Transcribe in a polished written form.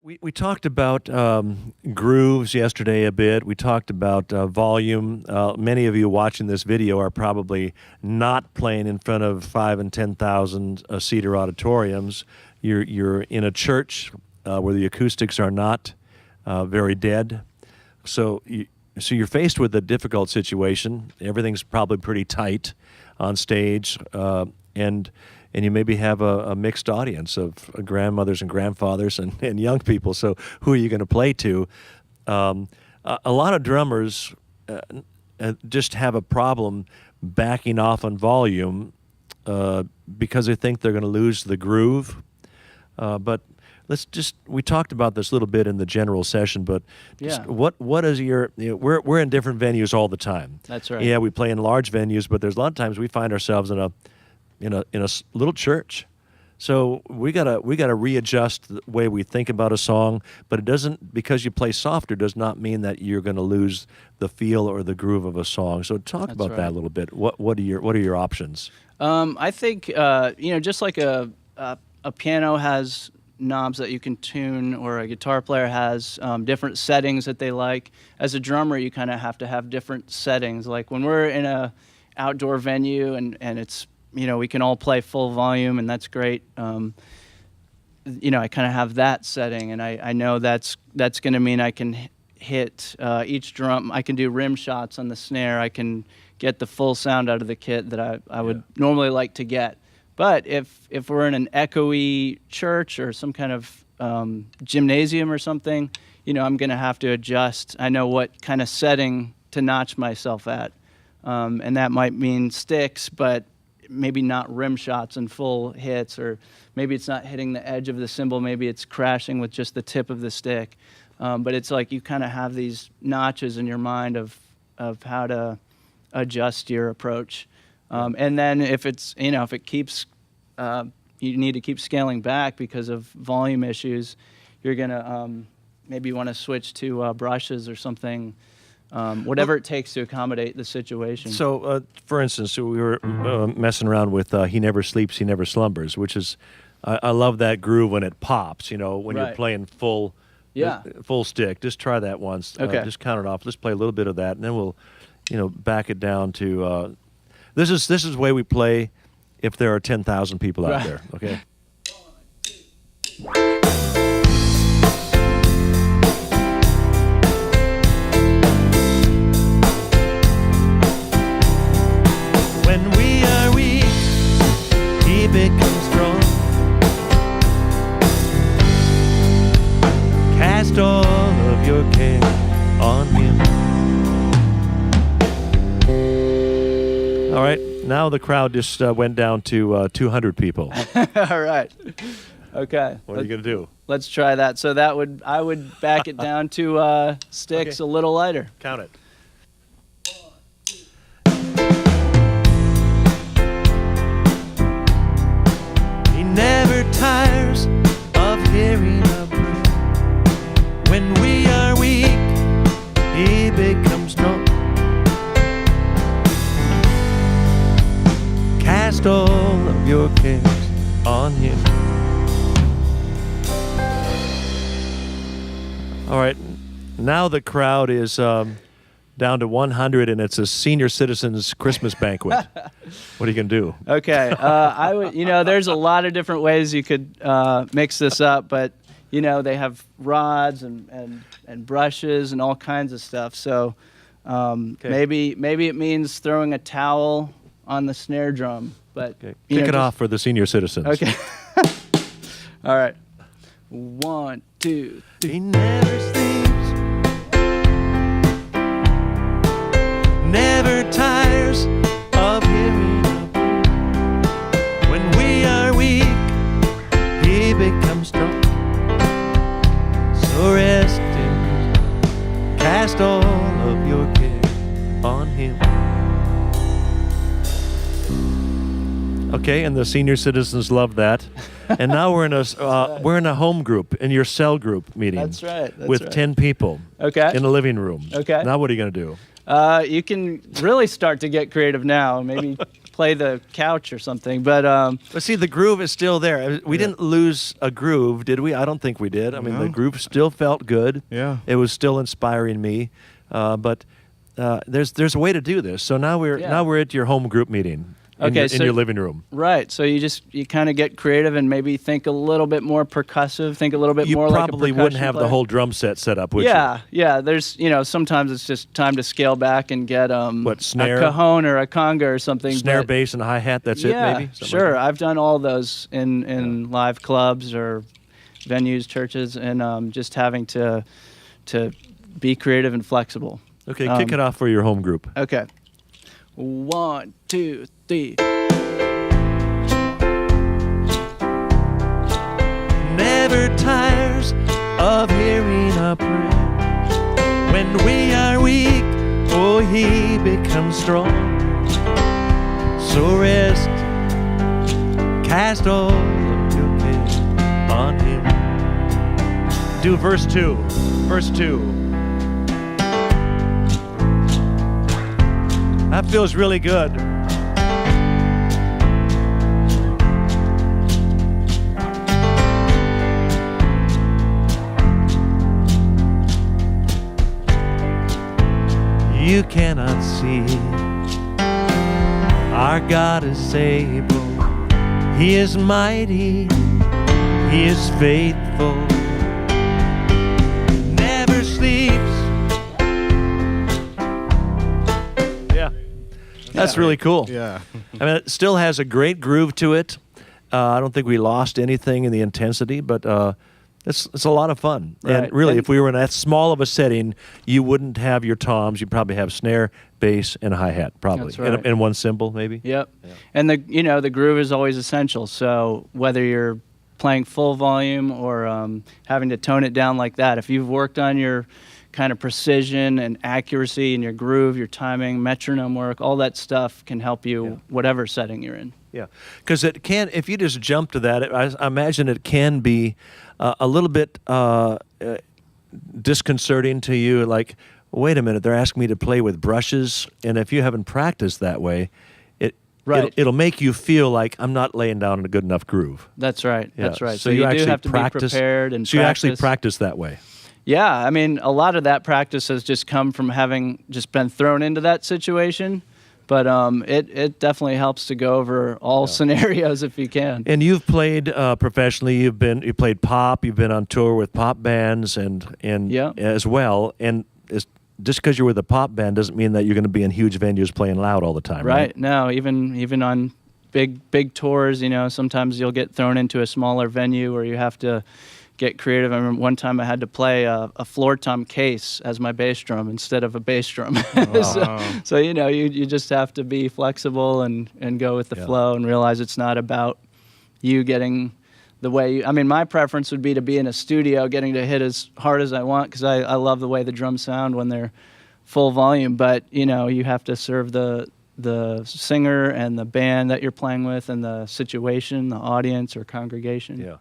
We talked about grooves yesterday a bit. We talked about volume. Many of you watching this video are probably not playing in front of 5 and 10,000 seater auditoriums. You're in a church where the acoustics are not very dead. So you're faced with a difficult situation. Everything's probably pretty tight on stage, and you maybe have a mixed audience of grandmothers and grandfathers and young people. So who are you going to play to? A lot of drummers just have a problem backing off on volume because they think they're going to lose the groove. But we talked about this a little bit in the general session, but Yeah. what is we're in different venues all the time. That's right. Yeah, we play in large venues, but there's a lot of times we find ourselves in a little church. So we gotta readjust the way we think about a song, but it doesn't, because you play softer does not mean that you're gonna lose the feel or the groove of a song. So talk That's about that right. a little bit. What are your options? I think just like a piano has knobs that you can tune, or a guitar player has different settings that they like. As a drummer, you kind of have to have different settings. Like when we're in a outdoor venue and it's we can all play full volume, and that's great. I kind of have that setting, and I know that's going to mean I can hit each drum. I can do rim shots on the snare. I can get the full sound out of the kit that I would normally like to get. But if we're in an echoey church or some kind of gymnasium or something, I'm going to have to adjust. I know what kind of setting to notch myself at, and that might mean sticks, but maybe not rim shots and full hits, or maybe it's not hitting the edge of the cymbal, maybe it's crashing with just the tip of the stick. But it's like you kind of have these notches in your mind of how to adjust your approach. And then if it's, if it keeps, you need to keep scaling back because of volume issues, you're going to maybe want to switch to brushes or something. Whatever it takes to accommodate the situation. So, for instance, we were messing around with "He Never Sleeps, He Never Slumbers," which is, I love that groove when it pops. When you're Right. playing full stick. Just try that once. Okay. Just count it off. Let's play a little bit of that, and then we'll, back it down to. This is the way we play if there are 10,000 people out Right. there. Okay. When we are weak, He becomes strong. Cast all of your care on Him. All right, now the crowd just went down to 200 people. All right. Okay. What are you gonna do? Let's try that. So I would back it down to sticks Okay. a little lighter. Count it. He never tires of hearing our prayer. When we are weak, He becomes strong. Cast all of your cares on Him. All right, now the crowd is down to 100, and it's a senior citizens Christmas banquet. What are you gonna do? Okay. I would. There's a lot of different ways you could mix this up, but they have rods and brushes and all kinds of stuff. So maybe it means throwing a towel on the snare drum. But Okay. Kick it off for the senior citizens. Okay. All right. 1, 2, 3. He never sleeps, never tires of hearing our prayer. When we are weak, He becomes strong. So rest in His, cast all of your care on Him. Okay, and the senior citizens love that. And now we're in a home group, in your cell group meeting. That's right. That's with right. 10 people. Okay. In the living room. Okay. Now what are you going to do? You can really start to get creative now. Maybe play play the couch or something. But But see, the groove is still there. We didn't lose a groove, did we? I don't think we did. I mean, the No. groove still felt good. Yeah. It was still inspiring me. But there's a way to do this. So now we're at your home group meeting in, Okay, in so- your living room. right, so you kind of get creative and maybe think a little bit more percussive, think a little bit You more like a probably wouldn't percussion have the player. whole drum set set up, would you? Yeah. There's, sometimes it's just time to scale back and get snare? a cajon or a conga or something. Snare, but- bass, and a hi-hat, that's yeah, it maybe? Something sure. like that? I've done all those in live clubs or venues, churches, and just having to be creative and flexible. Okay, kick it off for your home group. Okay. 1, 2, 3. Never tires of hearing a prayer. When we are weak, oh, he becomes strong. So rest, cast all of your care on him. Do verse 2. Verse 2. That feels really good. You cannot see. Our God is able. He is mighty. He is faithful. Never sleeps. Yeah. That's really cool. Yeah. I mean, it still has a great groove to it. I don't think we lost anything in the intensity, but it's a lot of fun. Right. And really, And- if we were in that small of a setting, you wouldn't have your toms. You'd probably have snare, bass, and a hi-hat, probably. That's right. And one cymbal, maybe. Yep. And the groove is always essential. So whether you're playing full volume or having to tone it down like that, if you've worked on your kind of precision and accuracy in your groove, your timing, metronome work, all that stuff can help you whatever setting you're in. Yeah, because it can. If you just jump to that, I imagine it can be a little bit disconcerting to you. Like, wait a minute, they're asking me to play with brushes, and if you haven't practiced that way, Right. it'll make you feel like I'm not laying down a good enough groove. That's right. Yeah. That's right. So you do actually have to practice, be prepared and so you actually practice. practice that way. Yeah, I mean, a lot of that practice has just come from having just been thrown into that situation. But it definitely helps to go over all scenarios if you can. And you've played professionally. You played pop. You've been on tour with pop bands and Yeah. as well. And just because you're with a pop band doesn't mean that you're going to be in huge venues playing loud all the time. Right. No, even on big tours, sometimes you'll get thrown into a smaller venue where you have to get creative. I remember one time I had to play a floor tom case as my bass drum instead of a bass drum. So you just have to be flexible and go with the flow and realize it's not about you getting the way I mean, my preference would be to be in a studio getting to hit as hard as I want because I love the way the drums sound when they're full volume. But, you have to serve the singer and the band that you're playing with and the situation, the audience or congregation. Yeah.